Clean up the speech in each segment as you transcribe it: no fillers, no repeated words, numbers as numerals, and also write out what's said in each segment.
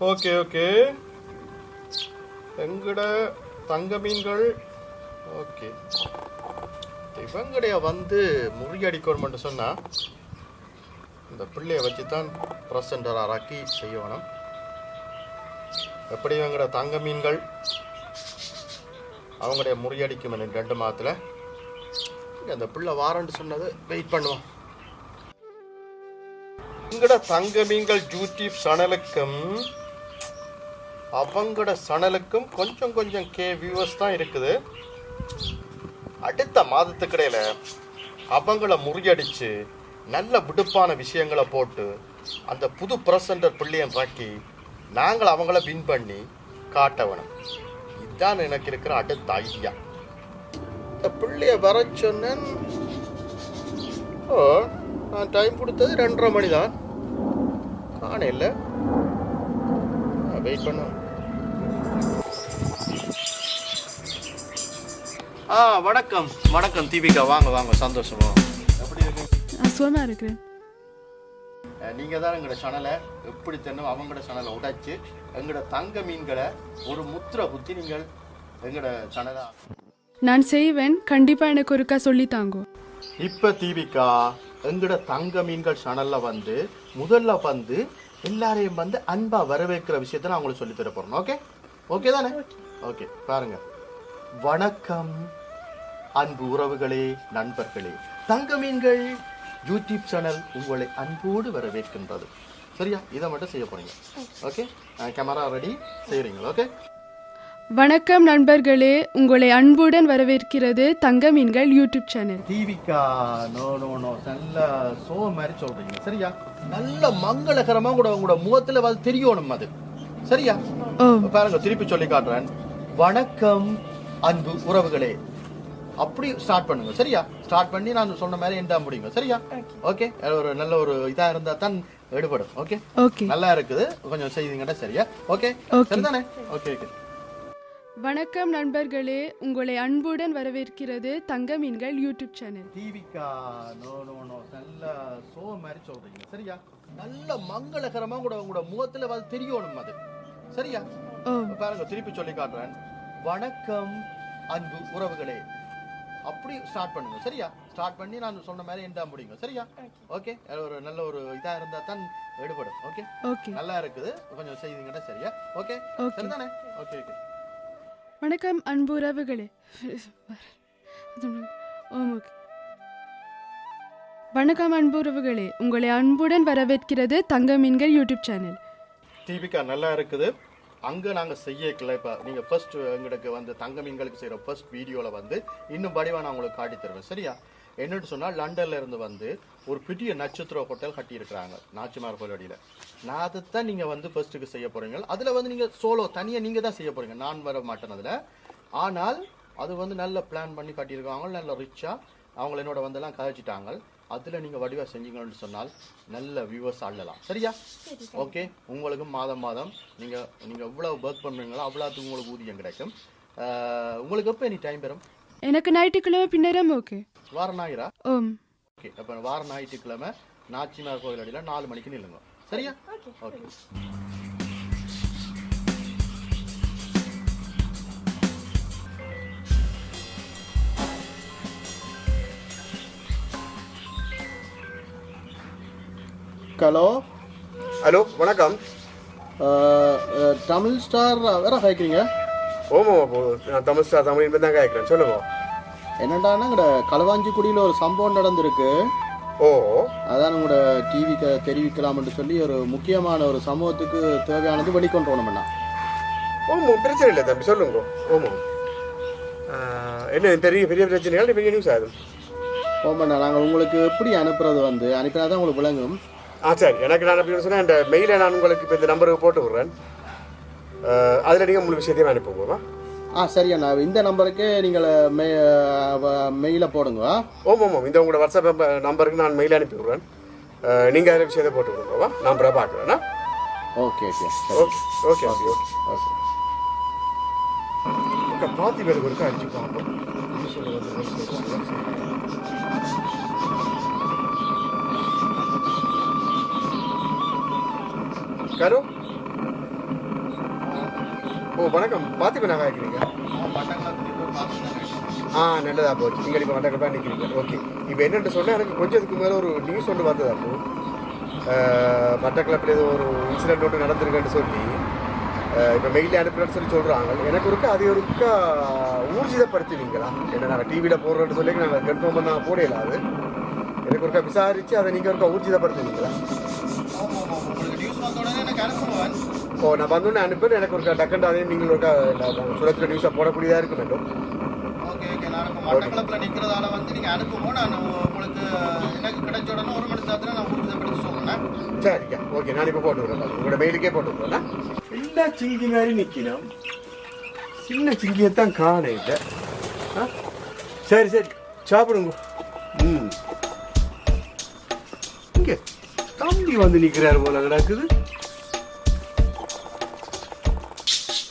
Okay okay. எங்கட தங்க மீன்கள். ஓகே, இவங்கடைய வந்து முறியடிக்கணும்னு சொன்னால் இந்த பிள்ளையை வச்சு தான் ப்ரெசண்டர் ஆக்கி செய்யணும். எப்படி இவங்கட தங்க மீன்கள் அவங்களுடைய முறியடிக்கும் 2 மாதத்தில் அந்த பிள்ளை வாரன்னு சொன்னது வெயிட் பண்ணுவோம். எங்கட தங்க மீன்கள் யூடியூப் சேனலுக்கும் அவங்களோட சேனலுக்கும் கொஞ்சம் கொஞ்சம் வியூவர்ஸ் தான் இருக்குது. அடுத்த மாதத்துக்கிடையில் அவங்கள முறியடித்து நல்ல விடுப்பான விஷயங்களை போட்டு அந்த புது ப்ரெசண்டர் பிள்ளையன் ராக்கி நாங்கள் அவங்கள வின் பண்ணி காட்ட வேணும். இதுதான் எனக்கு இருக்கிற அடுத்த ஐடியா. இந்த பிள்ளைய வர சொன்னேன். நான் டைம் கொடுத்தது 2:30 மணி தான். காணையில் வெயிட் பண்ண. வணக்கம் வணக்கம் தீபிகா, வாங்க வாங்க, சந்தோஷமா. எப்படி இருக்கீங்க? சுகமா இருக்கிறேன். நீங்கள் தான் எங்களோட சேனலை எப்படி தென்னும் அவங்களோட சேனலை உடைச்சு எங்களோட தங்க மீன்களை ஒரு முத்திரை குத்தி நீங்கள் எங்களோட சேனலை நான் செய்வேன். கண்டிப்பாக எனக்கு ஒருக்கா சொல்லித்தாங்கோ. இப்போ தீபிகா எங்களோட தங்க மீன்கள் சேனலில் வந்து முதல்ல வந்து எல்லாரையும் வந்து அன்பா வரவேற்கிற விஷயத்தை நான் உங்களுக்கு சொல்லித்தர போகிறேன். ஓகே ஓகே தானே? ஓகே, பாருங்க. வணக்கம் அன்பு உறவுகளே, நண்பர்களே. தங்க மீன்கள் யூடியூப் சேனல் உங்களை அன்போடு வரவேற்கின்றது. சரியா? இதை மட்டும் செய்ய போறீங்க. ஓகே, கேமரா ரெடி, செய்கிறீங்களா? ஓகே. வணக்கம் நண்பர்களே, உங்களை அன்புடன் வரவேற்கிறது தங்க மீன்கள் YouTube channel. Deepika no no no, நல்ல சோ மாதிரி சொல்றீங்க. சரியா? நல்ல மங்களகரமா கூட உங்களோட முகத்துல வந்து தெரியணும் அது. சரியா? பாருங்க, திருப்பி சொல்லி காட்டுறேன். வணக்கம் அன்பு உறவுகளே, அப்படி ஸ்டார்ட் பண்ணுங்க. சரியா? ஸ்டார்ட் பண்ணி நான் சொன்ன மாதிரி எண்டா முடியுங்க. சரியா? ஓகே. ஒரு நல்ல ஒரு இதா இருந்தா தான் எடுபடும். ஓகே ஓகே, நல்லா இருக்குது, கொஞ்சம் செய்தீங்கன்னா. சரியா? ஓகே சரிதானே? Okay okay. வணக்கம் நண்பர்களே, உங்களை அன்புடன் வரவேற்கிறது தங்க மீன்கள் YouTube channel. Deepika no no no, நல்ல சோ மாதிரி சொல்றீங்க. சரியா? நல்ல மங்களகரமா கூட உங்களோட முகத்துல வந்து தெரியணும் அது. சரியா? பாருங்க, திருப்பி சொல்லி காட்டுறேன். வணக்கம் அன்பு உறவுகளே, அப்படி ஸ்டார்ட் பண்ணுங்க. சரியா? ஸ்டார்ட் பண்ணி நான் சொன்ன மாதிரி எண்டா முடியுங்க. சரியா? ஓகே. ஒரு நல்ல ஒரு இதா இருந்தா தான் எடுபடும். ஓகே ஓகே, நல்லா இருக்குது, கொஞ்சம் செய்தீங்கன்னா. சரியா? ஓகே சரிதானே? Okay okay. வணக்கம் அன்பு உறவுகளே. ஓகே. வணக்கம் அன்பு உறவுகளே, உங்களை அன்புடன் வரவேற்கிறது தங்க மீன்கள் யூடியூப் சேனல். தீபிகா நல்லா இருக்குது. அங்கே நாங்கள் செய்யக்கல. இப்போ நீங்கள் ஃபர்ஸ்ட் எங்களுக்கு வந்து தங்க மீன்களுக்கு செய்கிற ஃபர்ஸ்ட் வீடியோவில் வந்து இன்னும் படிவாக நான் உங்களுக்கு காட்டி தருவேன். சரியா? என்னட்டு சொன்னால் லண்டன்ல இருந்து வந்து ஒரு பெரிய நட்சத்திர ஹோட்டல் கட்டியிருக்கிறாங்க நாச்சிமார் கோயிலடியில். நான் அதை தான் நீங்கள் வந்து ஃபர்ஸ்ட்டுக்கு செய்ய போகிறீங்க. அதில் வந்து நீங்கள் சோலோ தனியாக நீங்கள் தான் செய்ய போகிறீங்க, நான் வர மாட்டேன் அதில். ஆனால் அது வந்து நல்ல பிளான் பண்ணி கட்டியிருக்காங்க, நல்ல ரிச்சாக. அவங்கள என்னோட வந்தெல்லாம் கதைச்சிட்டாங்க. அதில் நீங்கள் வடிவாக செஞ்சீங்கன்னு சொன்னால் நல்ல வியூவர்ஸ் ஆடலாம். சரியா? ஓகே. உங்களுக்கு மாதம் மாதம் நீங்கள் எவ்வளோ ஒர்க் பண்ணுறீங்களோ அவ்வளோத்துக்கு உங்களுக்கு ஊதியம் கிடைக்கும். உங்களுக்கு எப்போ எனி டைம் பெறும்? எனக்கு ஞாயிற்றுக்கிழமை பின்னரும். ஓகே. வார ஞாயிறா? ஓகே. அப்போ வார ஞாயிற்றுக்கிழமை நாச்சிமார் கோயில் அடியில் 4 மணிக்கு நில்லுங்க. சரியா? ஓகே. ஹலோ ஹலோ, வணக்கம். தமிழ் ஸ்டார் வேற கேட்குறீங்க? ஓமாம், நான் தமிழ் ஸ்டார் தமிழ் தான் கேட்குறேன். சொல்லுங்க. என்னடான்னா இங்கட களுவாஞ்சிக்குடியில் ஒரு சம்பவம் நடந்திருக்கு. ஓ, அதான் உங்களோட டிவிக்கு தெரிவிக்கலாம்னு சொல்லி ஒரு முக்கியமான ஒரு சமூகத்துக்கு தேவையானது வெளிக்கொண்டு வரணும்னா. ஓமாம், பிரச்சனை இல்லை தம்பி, சொல்லுங்க. ஓமாம், என்ன பெரிய பெரிய பிரச்சனைகள், பெரிய நியூஸ் ஆகுது. ஓமாண்ணா, நாங்கள் உங்களுக்கு எப்படி அனுப்புறது வந்து அனுப்பினா தான் உங்களுக்கு விளங்கும். சரி. எனக்கு நான் அப்படி சொன்னால் இந்த மெயிலை நான் உங்களுக்கு இப்போ இந்த நம்பருக்கு போட்டு விட்றேன். அதில் நீங்கள் முழு விஷயத்தையும் அனுப்புவோமா? சரிண்ணா, இந்த நம்பருக்கு நீங்கள் மெயிலை போடுங்க. ஓமாம், இந்த உங்களோட வாட்ஸ்அப் நம்பருக்கு நான் மெயில் அனுப்பி விட்றேன். நீங்கள் அதில் விஷயத்தை போட்டு விடுங்கவா? நான் அப்புறம் பார்க்குறேன்னா. Okay okay okay okay okay okay okay. பாத்தி பேருக்கு ஒருக்கா அடிச்சு பார்ப்போம். ஹலோ ஓ வணக்கம் பார்த்திபன் நான் கேட்குறீங்க நல்லதா போச்சு நீங்கள் இப்போ மட்டக்கப்பாக நிற்கிறீங்க ஓகே இப்போ என்னென்னு சொன்னால் எனக்கு கொஞ்சம் இதுக்கு மேலே ஒரு நியூஸ் ஒன்று வந்ததா அப்போ மட்டக்களப்பில் ஏதோ ஒரு இன்சிடென்ட் ஒன்று நடந்திருக்குன்னு சொல்லி இப்போ மெயிலில் அனுப்புறேன்னு சொல்லி சொல்கிறாங்க எனக்கு ஒருக்கா அது ஒருக்கா ஊர்ஜிதப்படுத்துவீங்களா என்ன நாங்கள் டிவியில் போடுறோன்னு சொல்லி நாங்கள் கன்ஃபார்ம் பண்ண போடையில அது எனக்கு ஒருக்கா விசாரித்து அதை நீங்கள் ஒருக்கா ஊர்ஜிதப்படுத்துவீங்களா ஓ நான் வந்தோன்னே அனுப்புன்னு எனக்கு ஒரு டக்குண்டு அதையும் நீங்கள் ஒருக்கா சுரத்தில் நியூஸாக போடக்கூடியதாக இருக்கும் வேண்டும் ஓகே ஓகே நான் இப்போ மட்டக்களப்பில் நிற்கிறதால வந்து நீங்கள் அனுப்புவோம் நான் உங்களுக்கு எனக்கு கிடைச்ச உடனே 1 மணி நேரத்தில் நான் ஊர்ஜிதப்படுத்தி சொல்கிறேன் சரிக்கா ஓகே நான் இப்போ போட்டு விடுறேன் உங்களோட மெயிலுக்கே போட்டு விடுறேன் எல்லா சிங்கி மாதிரி நிற்கணும் சின்ன சிங்கியைத்தான் காண இல்லை சரி சரி சாப்பிடுங்க இங்கே தம்பி வந்து நிற்கிறாரு போல கிடக்குது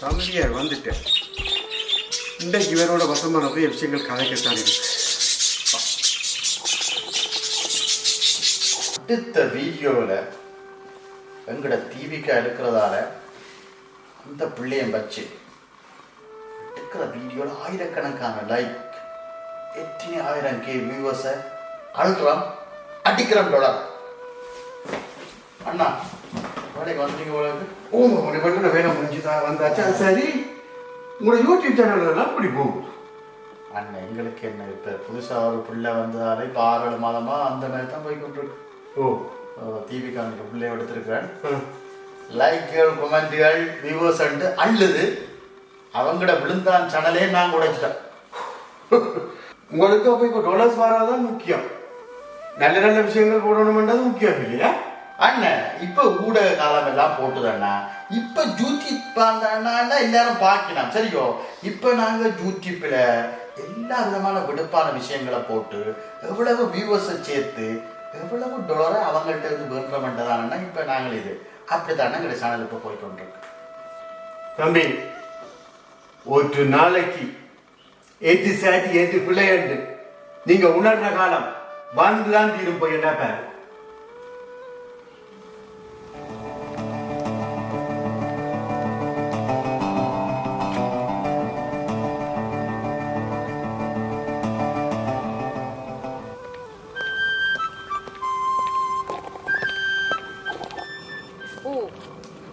தம்பியார் வந்துட்டேன் இன்றைக்கு இவரோட வசமான நிறைய விஷயங்கள் கதைக்கத்தான் இருக்கு அடுத்த வீடியோவில் எங்களோட டிவிக்கா இருக்கிறதால அந்த பிள்ளையம் வச்சு எடுக்கிற வீடியோவில் ஆயிரக்கணக்கான லைக் எத்தனை 1000K வியூவர்ஸை அழுகிறோம் அடிக்கிறோம் டாலர் அண்ணா வேலைக்கு வந்துட்டீங்க உங்களுக்கு உனக்கு மட்டும் வேலை முடிஞ்சுதான் வந்தாச்சா சரி உங்களோட யூடியூப் சேனல்லாம் அப்படி போகும் அண்ணன் எங்களுக்கு என்ன இப்போ புதுசாக ஒரு பிள்ளை வந்ததால இப்போ 6-7 மாதமாக அந்த மாதிரி தான் போய்கொண்டிருக்கு டிவிக்கான பிள்ளைய எடுத்திருக்கிறேன் லைக்குகள் கொமெண்ட்டுகள் வியூவர்ஸ் அள்ளுது அவங்களோட விழுந்தான் சேனலே நான் உடைச்சிட்டேன் உங்களுக்கு அப்போ இப்போ டொலர்ஸ் வராதான் முக்கியம் நல்ல நல்ல விஷயங்கள் போடணும்ன்றது முக்கியம் இல்லையா அண்ணன் இப்ப ஊடக காலம் எல்லாம் போட்டுதண்ணா இப்ப யூடியூப் பார்த்தான்னா எல்லாரும் பார்க்கலாம் சரியோ இப்ப நாங்க யூடியூப்ல எல்லா விதமான விடுப்பான விஷயங்களை போட்டு எவ்வளவு வியூவர்ஸை சேர்த்து எவ்வளவு டாலரை அவங்கள்ட்ட இருந்து வேண்டதானா இப்ப நாங்கள் இது அப்படித்தானே எங்க சேனல் இப்ப போயிட்டு வந்துருக்கு தம்பி ஒரு நாளைக்கு 8 பிள்ளைகள் நீங்க உணர்ற காலம் வந்துதான் தீரும் போய் என்ன பேர்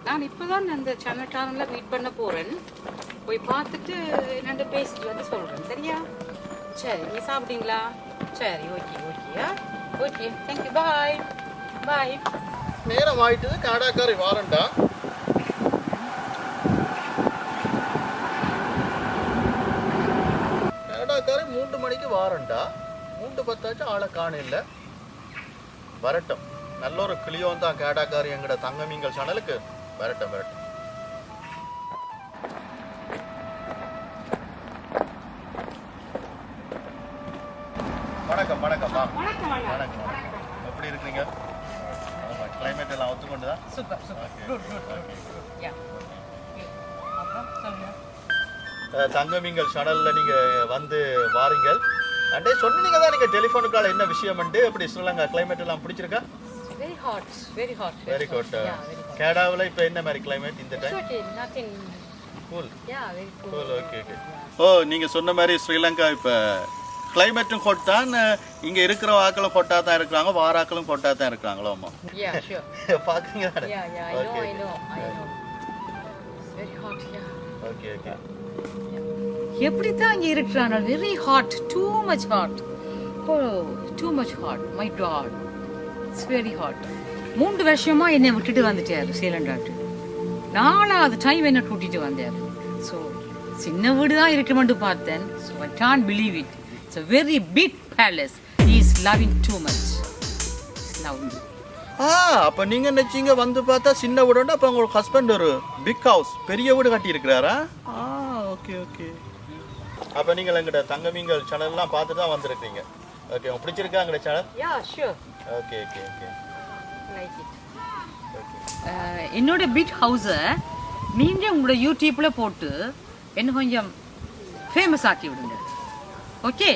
நான் இப்போதான் அந்த சேனல்ல மீட் பண்ண போறேன் போய் பார்த்துட்டு என்னண்டு பேசிட்டு வந்து சொல்றேன் சரியா சரி நீ சாப்பிட்டீங்களா சரி ஓகே ஓகேயா ஓகே தேங்க்யூ பாய் பாய் நேரம் ஆயிட்டு கனடாக்காரி வாரண்டா கனடாக்காரி 3 மணிக்கு வாரண்டா 3:10 ஆளை காண இல்லை வரட்டும் நல்ல ஒரு கிளியோன் தான் கனடாக்காரி எங்கட தங்கமீன்கள் சேனலுக்கு வரட்டும் வரட்டும் வணக்கம் வணக்கம் வணக்கம் எப்படி இருக்கீங்க கிளைமேட் எல்லாம் ஒத்துக்கொண்டுதான் super super good good ya அப்புறம் சொல்லுங்க தங்கமீன்கள் சேனல்ல நீங்க வந்து வாரீங்கள் அண்டே சொன்னீங்க தான் நீங்க டெலிஃபோன் கால் என்ன விஷயம் எப்படி ஸ்ரீலங்கா கிளைமேட் எல்லாம் பிடிச்சிருக்கா very hot very hot very good கனடாவுல இப்போ என்ன மாதிரி கிளைமேட் இந்த time okay nothing cool yeah very cool cool okay okay ஓ நீங்க சொன்ன மாதிரி ஸ்ரீலங்கா இப்போ கிளைமேட்டும் ஹாட் தான் இங்க இருக்கிற ஆக்களும் ஹாட்டா தான் இருக்காங்க வாராக்களும் ஹாட்டா தான் இருக்காங்களோ அம்மா yeah sure பாக்குறீங்க yeah I know it's very hot yeah okay okay எப்படி தான் இங்க இருக்கிறாங்க very hot too much hot oh too much hot my god it's very hot 3 வருஷமா என்னை விட்டுட்டு வந்துட்டாரு ஸ்ரீலங்காக்கு 4வது டைம் என்ன கூட்டிட்டு வந்தாரு ஸோ சின்ன வீடு தான் இருக்குமென்று பார்த்தேன் so I can't believe it it's a very big palace he is loving too much he's loving அப்ப நீங்க நினைச்சீங்க வந்து பார்த்தா சின்ன வீடு அப்ப உங்க ஹஸ்பண்ட் ஒரு பிக் ஹவுஸ் பெரிய வீடு கட்டி இருக்கிறாரா ஓகே ஓகே அப்ப நீங்க எங்கட தங்கமீன்கள் சேனல் எல்லாம் பார்த்து தான் வந்திருக்கீங்க ஓகே உங்களுக்கு பிடிச்சிருக்கா எங்கட channel yeah sure okay okay okay like it என்னோட பிக் ஹவுஸை நீங்க உங்களோட யூடியூப்ல போட்டு என்ன கொஞ்சம் ஃபேமஸ் ஆக்கி விடுங்க ஓகே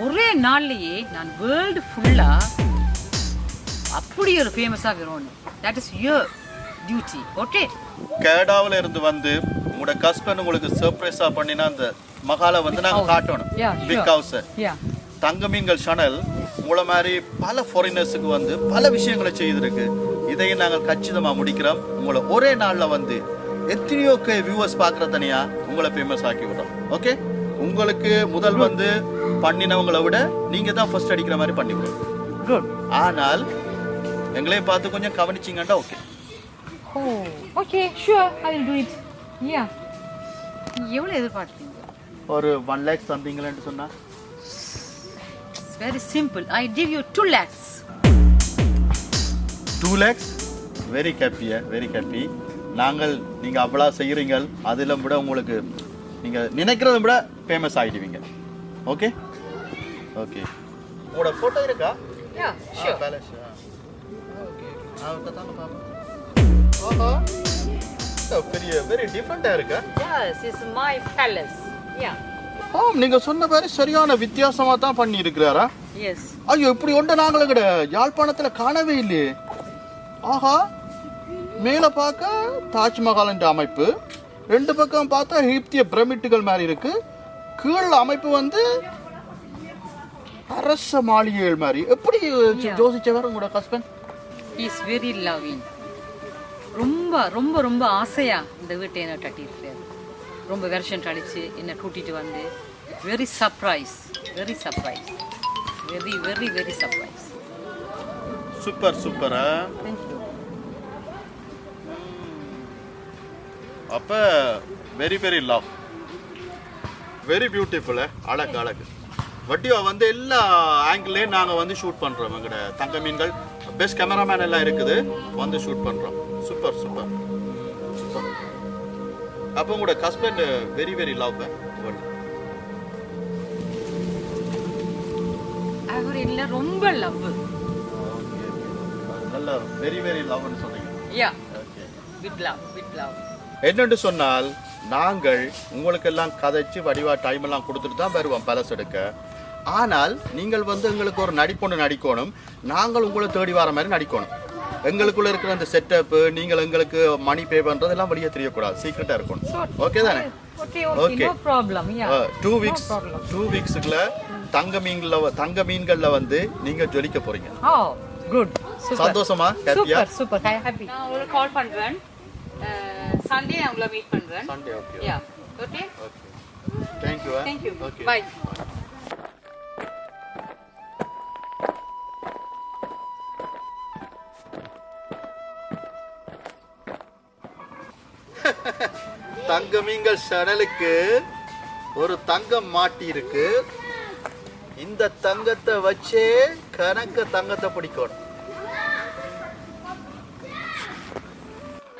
ஒரே நாள்லயே நான் வேர்ல்டு ஃபுல்லா அப்படி ஒரு ஃபேமஸா வரணும் that is your duty okay கனடாவில் இருந்து வந்து உங்களோட ஹஸ்பண்ட் உங்களுக்கு சர்ப்ரைஸா பண்ணினா அந்த மகாலை வந்து நாங்க காட்டணும். Yeah, big sure. House Yeah. Thangameengal channel உங்களை மாதிரி பல ஃபாரினர்ஸுக்கு வந்து பல விஷயங்களை செய்திருக்கு. இதையும் நாங்கள் கச்சிதமா முடிக்கிறோம். உங்களை ஒரே நாள்ல வந்து எத்தனையோ வியூவர்ஸ் பார்க்குற தனியா உங்களை ஃபேமஸ் ஆக்கி விடுறோம். ஓகே, உங்களுக்கு முதல் வந்து பண்ணினவங்களை விட நீங்க தான் ஃபர்ஸ்ட் அடிக்கிற மாதிரி பண்ணி விடுறோம். Good. ஆனால் எங்களையும் பார்த்து கொஞ்சம் கவனிச்சிங்கன்னா okay. Oh, okay, sure. I will do it. Yeah. எவ்வளவு எதிர்பார்த்தீங்க? ஒரு 1 lakh தந்தீங்களேன்னு சொன்னா It's very simple. I give you 2 lakhs. 2 lakhs? Very ஹாப்பியா, வெரி ஹாப்பி. நாங்கள் நீங்க அவ்வளோ செய்கிறீங்க, அதில் விட உங்களுக்கு நீங்க நினைக்கிறத விட ஃபேமஸ் ஆகிடுவீங்க. Okay okay. உங்களோட ஃபோட்டோ இருக்கா? Yeah, sure. பேலஸ். ஓகே. ஓஹோ, பெரிய வெரி டிஃப்ரெண்ட்டாக இருக்கா? Yes, it's my palace. Yeah. நீங்க சொன்ன மாதிரி சரியான வித்தியாசமா தான் பண்ணி இருக்கிறாரா? Yes. ஐயோ, இப்படி ஒன்றை நாங்களும் கூட யாழ்ப்பாணத்துல காணவே இல்லையே. ஆஹா, மேல பார்க்க தாஜ்மஹால் என்ற அமைப்பு, 2 பக்கம் பார்த்தா எகிப்திய பிரமிட்டுகள் மாதிரி இருக்கு, கீழ் அமைப்பு வந்து அரச மாளிகைகள் மாதிரி. எப்படி யோசிச்சவர் உங்களோட husband? He is very loving. ரொம்ப ரொம்ப ரொம்ப ஆசையா இந்த வீட்டை என்ன கட்டியிருக்காரு. ரொம்ப வருஷம் கழிச்சு என்ன கூட்டிட்டு வந்து very surprise, very surprise, very very very surprise. Super சூப்பரா. தேங்க்யூ. அப்ப very very love, very beautiful. அழகு அழகு. வட்டியா வந்து எல்லா ஆங்கிள்லேயும் நாங்கள் வந்து ஷூட் பண்ணுறோம். எங்கட தங்க மீன்கள் பெஸ்ட் கேமராமேன் எல்லாம் இருக்குது, வந்து ஷூட் பண்ணுறோம். Super super super. அப்போ உங்களோட ஹஸ்பண்ட் வெரி வெரி லவ். அவர் இல்ல ரொம்ப லவ். நல்ல வெரி வெரி லவ்னு சொன்னீங்க. Ya, okay. With love, with love. என்னென்று சொன்னால் நாங்கள் உங்களுக்கெல்லாம் கதைச்சு வடிவா டைம் எல்லாம் கொடுத்துட்டு தான் வருவோம் பலஸ் எடுக்க. ஆனால் நீங்கள் வந்து எங்களுக்கு ஒரு நடிப்பொன்று நடிக்கணும், நாங்கள் உங்களை தேடி வர மாதிரி நடிக்கணும். எங்களுக்குள்ள இருக்கிற அந்த செட்டப்பு, நீங்கள் எங்களுக்கு மணி பே பண்றதெல்லாம் வெளியே தெரியக்கூடாது, சீக்கிரட்டா இருக்கணும். ஓகே தானே? Okay, no problem. யா, 2 வீக்ஸ்க்குள்ள தங்க மீன்கள்ல வந்து நீங்க ஜொலிக்க போறீங்க. Oh good. சந்தோஷமா? ஹாப்பியா? Super super happy. நான் உங்களுக்கு கால் பண்றேன். சண்டே நான் உங்களை மீட் பண்றேன். Sunday. Okay. Ya, okay. Okay. Thank you. Thank you. Okay. Bye. தங்க மீன்கள் சேனலுக்கு ஒரு தங்கம் மாட்டி இருக்கு. இந்த தங்கத்தை வச்சே கணக்க தங்கத்தை பிடிக்கணும்.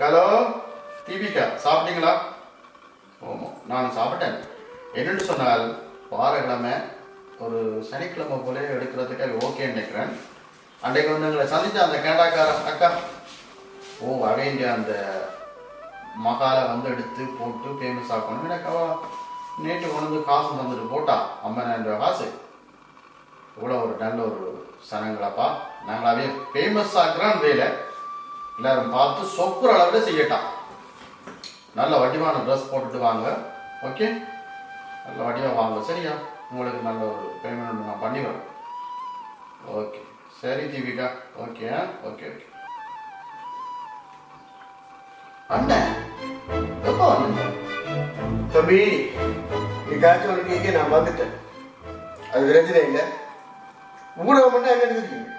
ஹலோ டிவிக்கா, சாப்பிட்டீங்களா? ஆமாம், நான் சாப்பிட்டேன். என்னென்னு சொன்னால் வாரக்கிழமை ஒரு சனிக்கிழமை போல எடுக்கிறதுக்கு ஓகேன்னு நினைக்கிறேன். அன்றைக்கு வந்து எங்களை சந்தித்த அந்த கேண்டாக்காரன் அக்கா, அவைங்க அந்த மகாலை வந்து எடுத்து போட்டு ஃபேமஸ் ஆக்கணும். எனக்கு அவ நேற்று கொண்டு வந்து காசு தந்துட்டு போட்டா 50,000 ரூபா காசு. இவ்வளோ ஒரு நல்ல ஒரு சனங்களாப்பா, நாங்களாவே ஃபேமஸ் ஆக்குறான் வேலை. எல்லாரும் பார்த்து சொக்குற அளவில் செய்யட்டான். நல்ல வடிவான ட்ரெஸ் போட்டுட்டு வாங்க. ஓகே, நல்ல வடிவாக வாங்க. சரியா? உங்களுக்கு நல்ல ஒரு பேமெண்ட் நான் பண்ணிடுறேன். ஓகே சரி தீபிகா. Okay okay okay. அண்ணன் எப்போ வந்தீங்க? தம்பி, நீ காய்ச்சல் ஒன்று நான் வந்துட்டேன். அது பிரச்சனை இல்லை. ஊடகம் பண்ணா என்ன தெரியுங்க?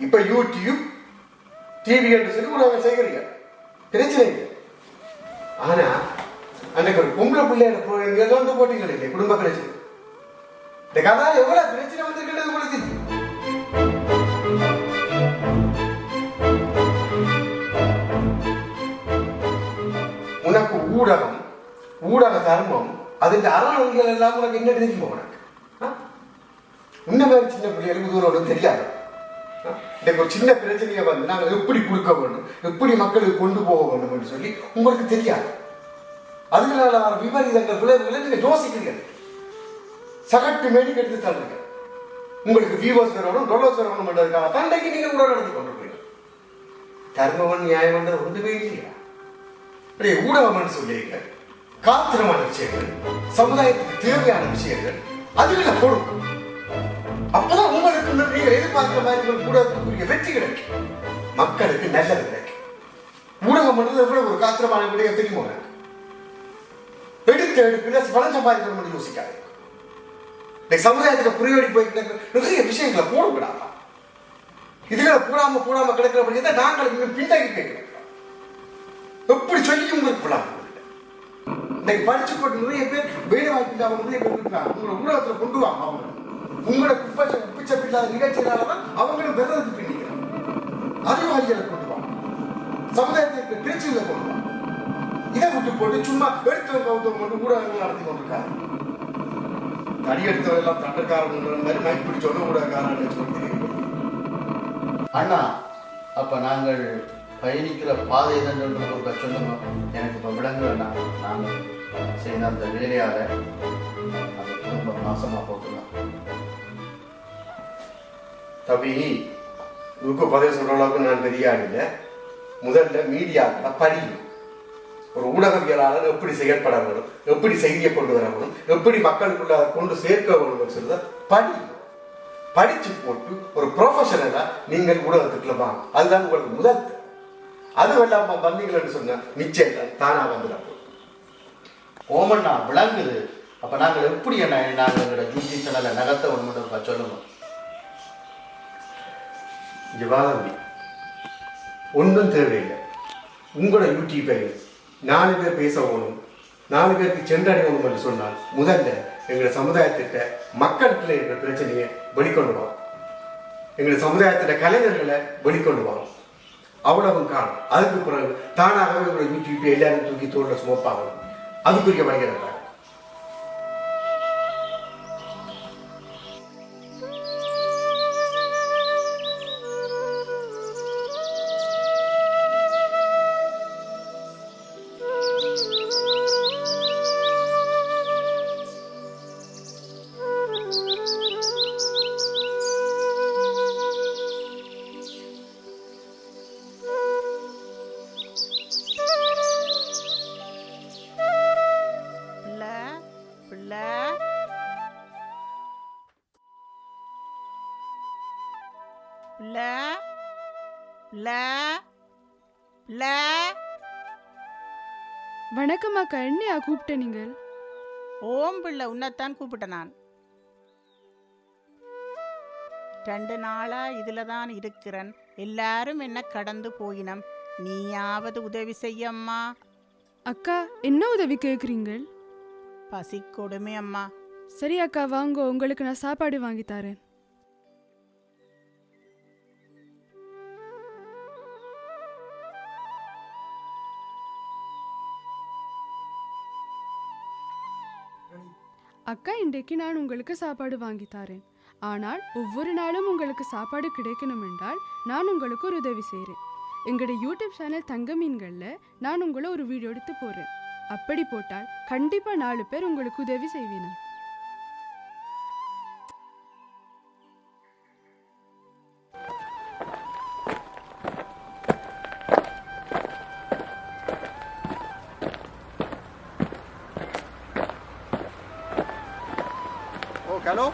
இப்போ யூடியூப் டிவி என்று சொல்லி ஊடகம் செய்கிறீங்க, பிரச்சனை இல்லை. ஆனா அன்னைக்கு ஒரு பொம்பளை பிள்ளையோட வந்து போட்டீங்க இல்லை, குடும்ப பிரச்சனை. இந்த கதை எவ்வளவு பிரச்சனை வந்திருக்கிறது உங்களுக்கு தெரியும். உனக்கு ஊடக தர்மம், அதுக்கு அறநெறிகள் எல்லாம் உனக்கு என்ன தெரியுமா? உனக்கு இந்த மாதிரி சின்ன பிள்ளைகளுக்கு தூரம் தெரியாது. எனக்கு ஒரு சின்ன பிரச்சனையை வந்து நாங்கள் எப்படி கொடுக்க வேண்டும், எப்படி மக்களுக்கு கொண்டு போக வேண்டும் என்று சொல்லி உங்களுக்கு தெரியாது. அதுகளால் வர விபரீதங்கள் விளைவுகளை நீங்க யோசிக்கிறீர்கள். சகட்டு மேடிக்கு எடுத்து தள்ளுங்க. உங்களுக்கு வியூவர்ஸ் வரணும், டொலர்ஸ் வரணும் என்றதுக்காக தண்டைக்கு நீங்க கூட நடத்தி கொண்டு போயிடும். தர்மவன் நியாயம் என்றது ஒன்றுமே இல்லையா? ஊடகம் சொல்லியிருக்க காத்திரமான விஷயங்கள், சமுதாயத்துக்கு தேவையான விஷயங்கள் அதுகளை கொடுக்கும். அப்பதான் உங்களுக்கு நீங்க எதிர்பார்க்கிற மாதிரி ஊடகத்துக்குரிய வெற்றி கிடைக்கும், மக்களுக்கு நல்லது கிடைக்கும். ஊடகம் பண்ணது எவ்வளவு ஒரு காத்திரமான விடயம் தெரியுமோ? எடுத்து எடுப்புல பணம் சம்பாதிக்கணும் மட்டும் யோசிக்காது. சமுதாயத்துக்கு புரியோடி போய் நிறைய விஷயங்களை போடக்கூடாது. இதுகளை போடாம கிடக்கிறபடி தான் நாங்கள் இங்க பின்தங்கி போய்க்கிறோம். எப்படி சொல்லி உங்களுக்கு போடாம இன்னைக்கு படிச்சு போட்டு நிறைய பேர் வேலை வாய்ப்பு அவங்க நிறைய பேர் இருக்காங்க. உங்களை ஊடகத்துல கொண்டு வாங்க. அவங்க உங்களை குப்பை இல்லாத நிகழ்ச்சியினாலதான் அவங்களும் விரதத்துக்கு பின்னிக்கிறாங்க. அறிவாளிகளை கொண்டு வாங்க, சமுதாயத்திற்கு பிரச்சனைகளை கொண்டு வாங்க. இதை விட்டு போட்டு சும்மா எடுத்தவங்க கவுத்தவங்க கொண்டு ஊடகங்கள் நடத்தி கொண்டிருக்காங்க. தடி எடுத்தவங்க எல்லாம் தண்டக்காரங்க மாதிரி மைக் பிடிச்சோன்னு ஊடகக்காரன் சொல்லி அண்ணா, அப்ப நாங்கள் பயணிக்கிற பாதை என்னன்னு சொல்லுங்க. எனக்கு இப்போ விளங்க வேண்டாம். நாங்கள் செய்த அந்த வேலையால அந்த குடும்பம் நாசமா போட்டுலாம். தம்பி, இதுக்கு பதில் சொல்ற அளவுக்கு நான் பெரிய ஆள் இல்லை. முதல்ல மீடியாக்களை படியும். ஒரு ஊடகவியலாளர் எப்படி செயல்பட வேணும், எப்படி செய்தியை கொண்டு வர வேணும், எப்படி மக்களுக்குள்ள கொண்டு சேர்க்க வேணும் சொல்றத படிச்சு போட்டு ஒரு ப்ரொஃபஷனலா நீங்கள் ஊடகத்துக்குள்ள வாங்க. அதுதான் உங்களுக்கு முதல். அதுவெல்லாம் வந்தீங்கன்னு சொன்ன நிச்சயம் தானா வந்துடும். ஓமண்ணா விளங்குது. அப்ப நாங்கள் எப்படி என்ன நாங்கள் எங்களோட யூடியூப் சேனலை நகர்த்த ஒன்று சொல்லுங்க. ஜவாதம்பி ஒன்றும் தேவையில்லை. உங்களோட யூடியூப்பை 4 பேர் பேச வேணும், 4 பேருக்கு சென்றடையணும் என்று சொன்னால் முதல்ல எங்களோட சமுதாயத்திட்ட மக்களுக்குள்ள இருக்கிற பிரச்சனையை வெளிக்கொண்டு வாங்க. எங்களோட சமுதாயத்திட்ட கலைஞர்களை வெளிக்கொண்டு வாங்க. அவ்வளவும் காணும். அதுக்கு பிறகு தானாகவே உங்களோட யூடியூப்பை எல்லாரும் தூக்கி தோல்ல சுமப்பாங்க. அதுக்குரிய வழிகளை வணக்கம் அக்கா, என்னையா கூப்பிட்ட நீங்கள்? ஓம் பிள்ளை, உன்னைத்தான் கூப்பிட்டேன் நான். 2 நாளா இதுல தான் இருக்கிறேன். எல்லாரும் என்ன கடந்து போயினம். நீயாவது உதவி செய்யம்மா. அக்கா, என்ன உதவி கேட்குறீங்கள்? பசி கொடுமை அம்மா. சரி அக்கா, வாங்க, உங்களுக்கு நான் சாப்பாடு வாங்கி தரேன். அக்கா, இன்றைக்கு நான் உங்களுக்கு சாப்பாடு வாங்கி தரேன். ஆனால் ஒவ்வொரு நாளும் உங்களுக்கு சாப்பாடு கிடைக்கணும் என்றால் நான் உங்களுக்கு ஒரு உதவி செய்கிறேன். எங்களோட யூடியூப் சேனல் தங்க மீன்களில் நான் உங்களை ஒரு வீடியோ எடுத்து போடுறேன். அப்படி போட்டால் கண்டிப்பாக 4 பேர் உங்களுக்கு உதவி செய்வேன். ஹலோ.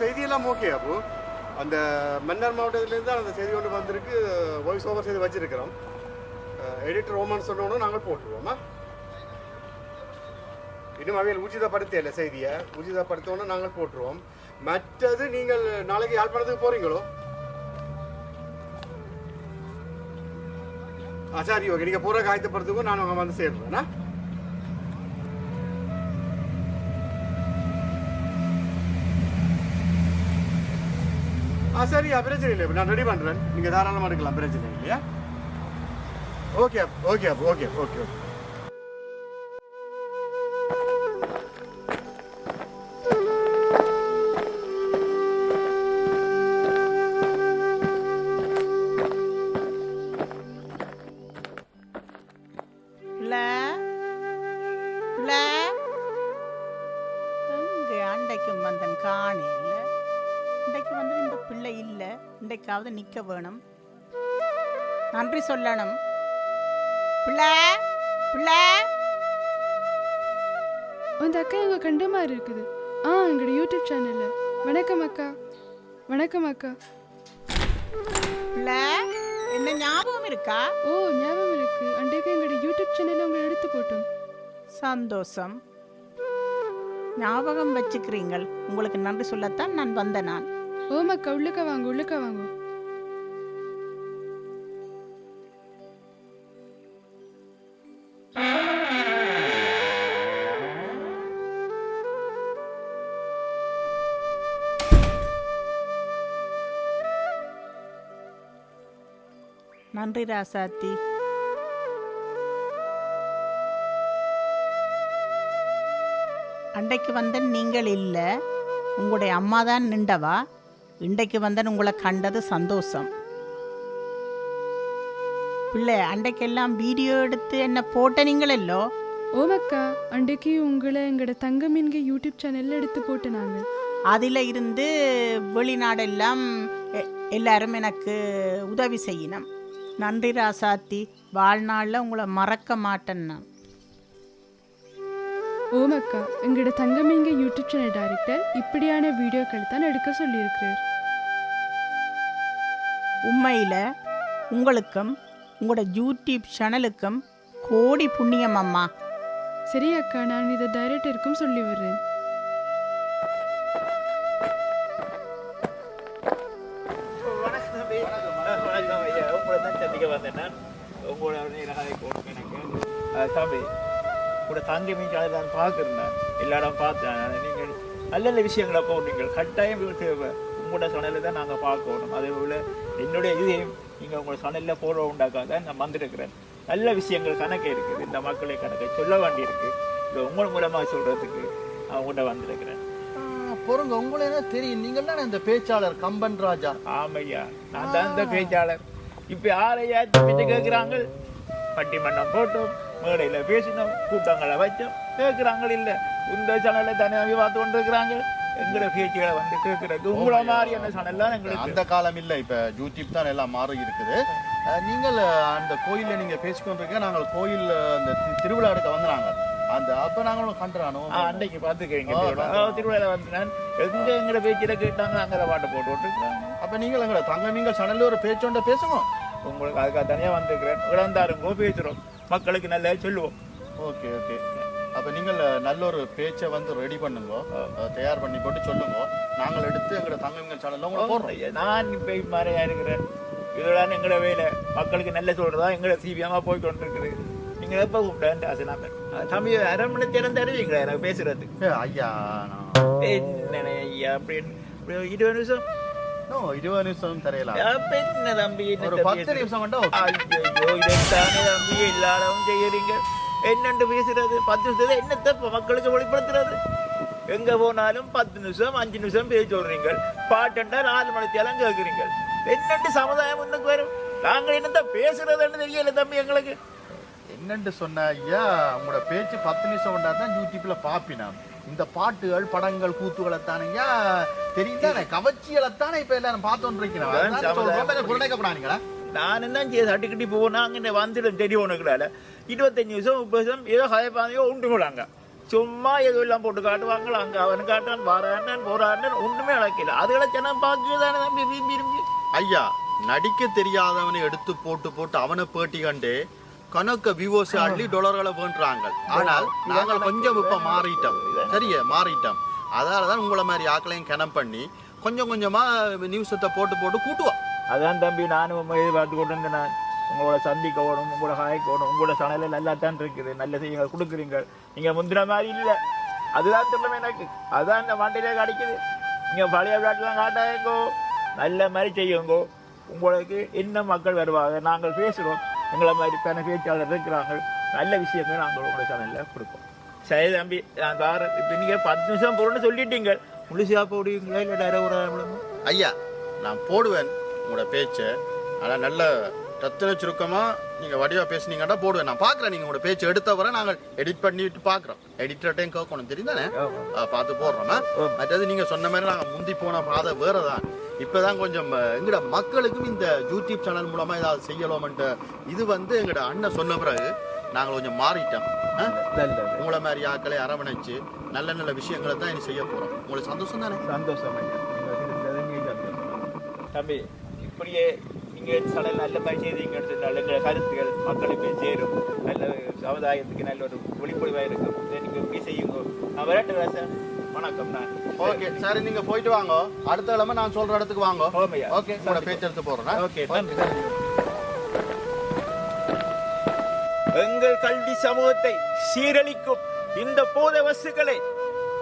செய்தியெல்லாம் ஓகே. அப்போ அந்த மன்னார் மாவட்டத்திலேருந்து அந்த செய்தி ஒன்று வந்திருக்கு. வாய்ஸ் ஓவர் செய்து வச்சிருக்கிறோம். எடிட்டர் ரோமான் சொன்னோன்னு நாங்கள் போட்டுருவோமா. இன்னும் அவையில் உச்சிதப்படுத்தல செய்தியை. உச்சிதப்படுத்தோன்னு நாங்கள் போட்டுருவோம். மற்றது நீங்கள் நாளைக்கு யாழ்ப்பாணத்துக்கு போறீங்களோ? சரி, ஓகே. நீங்கள் போகிற காயத்தைப்படுத்துக்கும் நான் அவங்க வந்து சேர்றேன்னா. சரியா, பிரச்சனை இல்லை. நான் ரெடி பண்ணுறேன். நீங்கள் தாராளமாக எடுக்கலாம், பிரச்சனை இல்லையா? Okay okay okay okay okay. அண்டைக்கும் வந்தன் காணி இல்லை. இன்றைக்கு வந்து இந்த பிள்ளை இல்லை. இன்றைக்காவது நிற்க வேணும், நன்றி சொல்லணும். பிள்ளை பிள்ளை அந்த அக்கா எங்க கண்ட மாதிரி இருக்குது. எங்களோட யூடியூப் சேனல்ல. வணக்கம் அக்கா. வணக்கம் அக்கா. பிள்ளை என்ன ஞாபகம் இருக்கா? ஞாபகம் இருக்கு. அன்றைக்கு எங்களோட யூடியூப் சேனல்ல உங்களை எடுத்து போட்டோம். சந்தோஷம். ஞாபகம் வச்சுக்கிறீங்கள். உங்களுக்கு நன்றி சொல்லத்தான் நான் வந்தேன். நான் அக்கா, உள்ளுக்க வாங்க, உள்ளுக்க வாங்க. நன்றி ராசாத்தி. அன்றைக்கு வந்தேன் நீங்கள் இல்லை, உங்களுடைய அம்மா தான் நின்றவா. இன்றைக்கு வந்தேன், உங்களை கண்டது சந்தோஷம். பிள்ளை அன்றைக்கெல்லாம் வீடியோ எடுத்து என்ன போட்ட நீங்களோ? அக்கா, அன்றைக்கு உங்களை எங்களோட தங்க மீன்க யூடியூப் சேனல்ல எடுத்து போட்டு நாங்க. அதில் இருந்து வெளிநாடெல்லாம் எல்லாரும் எனக்கு உதவி செய்யணும். நன்றி ராசாத்தி. வாழ்நாளில் உங்களை மறக்க மாட்டேன் நான். அக்கா, எங்களோட தங்கமீங்க யூடியூப் சேனல் டைரக்டர் இப்படியான வீடியோக்கள் தான் எடுக்க சொல்லியிருக்கிறார். உண்மையில் உங்களுக்கும் உங்களோட யூடியூப் சேனலுக்கும் கோடி புண்ணியம் அம்மா. சரி அக்கா, நான் இதை டைரக்டருக்கும் சொல்லி விடுறேன். கூட தங்கி மீன்களை தான் பார்க்குறேன். எல்லா இடம் பார்த்தேன். நீங்கள் நல்ல நல்ல விஷயங்களை போடுறீங்கள். கட்டாயம் உங்களோட சனலில் தான் நாங்கள் பார்க்கணும். அதே போல் என்னுடைய இதையும் நீங்கள் உங்களோட சனலில் போட உண்டாக்காக தான் நான் வந்திருக்கிறேன். நல்ல விஷயங்கள் கணக்கு இருக்குது. இந்த மக்களை கணக்கை சொல்ல வேண்டியிருக்கு. இல்லை உங்கள் மூலமாக சொல்கிறதுக்கு நான் கூட வந்திருக்கிறேன். பொறுங்க, உங்களை என்ன தெரியும்? நீங்கள் தான் இந்த பேச்சாளர் கம்பன் ராஜா. ஆமையா, நான் தான் இந்த பேச்சாளர். இப்போ யாரையாச்சும் கேட்குறாங்க. பட்டிமன்றம் போட்டோம், மேடையில் பேசினோம், கூட்டங்களை வச்சோம், கேட்குறாங்க. இல்லை இந்த சேனலை தனியாக பார்த்து கொண்டு இருக்கிறாங்க. எங்களோட பேச்சுகளை வந்து கேட்குறது உங்களை மாதிரியான சேனல்லாம் எங்களுக்கு அந்த காலம் இல்லை. இப்போ யூடியூப் தான் எல்லாம் மாறி இருக்குது. நீங்கள் அந்த கோயிலில் நீங்கள் பேசிக்கொண்டிருக்க, நாங்கள் கோயில் அந்த திருவிழா எடுக்க வந்துறாங்க. அந்த அப்போ நாங்களும் கண்டுறானோ அன்னைக்கு பார்த்துக்கிறீங்க. திருவிழாவில் வந்து நான் எங்களோட பேச்சில் கேட்டாங்க, அங்கே பாட்டை போட்டு விட்டுருக்குறாங்க. அப்போ நீங்கள் எங்களை தங்க நீங்கள் சேனலில் ஒரு பேச்சோண்ட பேசுங்க. உங்களுக்கு அதுக்காக தனியாக வந்திருக்கிறேன். இழந்தாருங்கோ பேசுகிறோம், மக்களுக்கு நல்லா சொல்லுவோம். Okay okay. அப்போ நீங்கள் நல்ல ஒரு பேச்சை வந்து ரெடி பண்ணுங்க, தயார் பண்ணி போட்டு சொல்லுங்க. நாங்கள் எடுத்து எங்களோட தங்கமீன்கள் சேனலில் உங்களை போடுறோம். நான் இப்போ மாதிரியா இருக்கிறேன். இதெல்லாம் எங்களோட வேலை. மக்களுக்கு நல்ல சொல்கிறதா எங்களோட சிபிஎம்மாக போய் கொண்டிருக்குது. நீங்கள் எப்போ கூப்பிட்டேன் ஆசை தம்பி 1/2 மணி நேரம் தருவீங்களா எனக்கு பேசுறது? ஐயா என்ன ஐயா அப்படின்னு 20 நிமிஷம் 20 நிமிஷம் தரையலாம். என்ன தம்பி ஒரு 10 நிமிஷம் மட்டும். ஐயோ இதைத்தானே தம்பி எல்லாரும் செய்யறீங்க. என்னண்டு பேசுறது? 10 நிமிஷத்தை என்னத்தை மக்களுக்கு வெளிப்படுத்துறது? எங்க போனாலும் 10 நிமிஷம் 5 நிமிஷம் பேச சொல்றீங்க. பாட்டுண்டா 4 மணி நேரம் கேட்குறீங்க. என்னண்டு சமுதாயம் முன்னுக்கு வரும்? நாங்கள் என்னத்த பேசுறதுன்னு தெரியல தம்பி எங்களுக்கு. என்னண்டு சொன்ன ஐயா, உங்களோட பேச்சு 10 நிமிஷம் கொண்டா தான் யூடியூப்ல பாப்பினா. இந்த பாட்டுகள் படங்கள் கூத்துகளைத்தானையா தெரியுதானே, கவர்ச்சிகளைத்தானே இப்ப எல்லாரும் பார்த்துருக்கீங்களா? நான் என்ன செய்ய அடிக்கடி போனாங்க வந்துடும் தெரியும். உனக்குலால 25 நிமிஷம் 30 நிமிஷம் ஏதோ கதைப்பாதையோ உண்டுங்களாங்க. சும்மா ஏதோ எல்லாம் போட்டு காட்டுவாங்களா. அங்க அவனு காட்டான், வாரான் போறான்னு ஒன்றுமே அழைக்கல. அதுகளை ஜனம் பார்க்குதானே தம்பி விரும்பி விரும்பி. ஐயா, நடிக்க தெரியாதவனை எடுத்து போட்டு போட்டு அவனை பேட்டி கண்டு கணக்க வியூவர்ஸ் அள்ளி டாலர்களை வேண்டுறாங்க. ஆனால் நாங்கள் கொஞ்சம் இப்ப மாறிட்டோம். சரியா மாறிட்டோம். அதனாலதான் உங்களை மாதிரி ஆக்களையும் கிணம் பண்ணி கொஞ்சம் கொஞ்சமா நியூஸத்தை போட்டு போட்டு கூட்டுவோம். அதான் தம்பி நானும் எதிர்பார்த்து கொண்டு வந்து நான் உங்களோட சந்திக்கணும், உங்களோட காய்க்கணும். உங்களோட சனலில் நல்லா தான் இருக்குது, நல்ல செய்யுங்க கொடுக்குறீங்க. நீங்க முந்தின மாதிரி இல்லை. அதுதான் சொல்லுமே எனக்கு. அதுதான் இந்த மாட்டிலே கிடைக்குது. நீங்க பழைய விளையாட்டுலாம் காட்டாங்கோ, நல்ல மாதிரி செய்யுங்கோ. உங்களுக்கு என்ன மக்கள் வருவாங்க. நாங்கள் பேசுகிறோம், எங்களை மாதிரி பல பேச்சாளர் இருக்கிறாங்க. நல்ல விஷயங்கள் நாங்கள் உங்களோட சேனலில் கொடுப்போம். சரி தம்பி, நான் பாரு. இப்போ நீங்கள் 10 நிமிஷம் போடணும்னு சொல்லிட்டீங்க. முழுசா போடுவீங்களா இல்லை டைரக்டர்? ஐயா, நான் போடுவேன் உங்களோட பேச்சை. ஆனால் நல்ல ரத்தின சுருக்கமாக நீங்கள் வடிவாக பேசுனீங்கன்னா போடுவேன். நான் பார்க்குறேன். நீங்கள் உங்களோட பேச்சு எடுத்த வரை நாங்கள் எடிட் பண்ணிட்டு பார்க்குறோம். எடிட்டர்ட்டையும் கேட்கணும் தெரியும் தானே, பார்த்து போடுறோம். மற்றது நீங்கள் சொன்ன மாதிரி நாங்கள் முந்தி போன பாதை வேறு தான். இப்பதான் கொஞ்சம் எங்கட மக்களுக்கும் இந்த யூடியூப் சேனல் மூலமா ஏதாவது செய்யலாம்ன்ற இது வந்து எங்கட அண்ணன் சொன்ன பிறகு நாங்கள் கொஞ்சம் மாறிட்டோம். உங்களை மாதிரி ஆக்களை அரவணைச்சு நல்ல நல்ல விஷயங்களை தான் இனி செய்ய போறோம். உங்களுக்கு சந்தோஷம் தானே? சந்தோஷம் ஐயா. தம்பி இப்படியே நீங்க சடல் நல்ல மாதிரி செய்தீங்க நல்ல கருத்துகள் மக்களுக்கு சேரும், நல்ல சமுதாயத்துக்கு நல்ல ஒரு விழிப்புணர்வா இருக்கும். நீங்க இப்படி செய்யுங்க. நான் விளையாட்டு சார். வணக்கம். நான் ஓகே சரி, நீங்க போயிட்டு வாங்க. அடுத்த கிழமை நான் சொல்ற இடத்துக்கு வாங்க. ஓமையா. ஓகே, உங்களோட பேச்சு எடுத்து போறேன். ஓகே. எங்கள் கல்வி சமூகத்தை சீரழிக்கும் இந்த போதை வஸ்துக்களை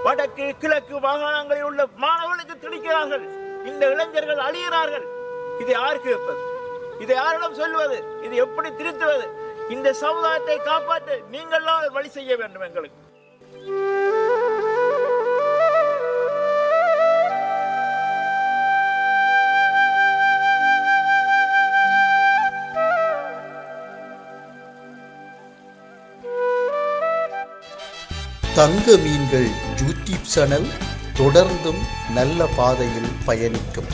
வடக்கு கிழக்கு மாகாணங்களில் உள்ள மாணவர்களுக்கு திணிக்கிறார்கள். இந்த இளைஞர்கள் அழிகிறார்கள். இதை யார் கேட்பது? இதை யாரிடம் சொல்வது? இது எப்படி திருத்துவது? இந்த சமுதாயத்தை காப்பாற்ற நீங்கள்லாம் வழி செய்ய வேண்டும். எங்களுக்கு தங்க மீன்கள் யூடியூப் சேனல் தொடர்ந்தும் நல்ல பாதையில் பயணிக்கும்.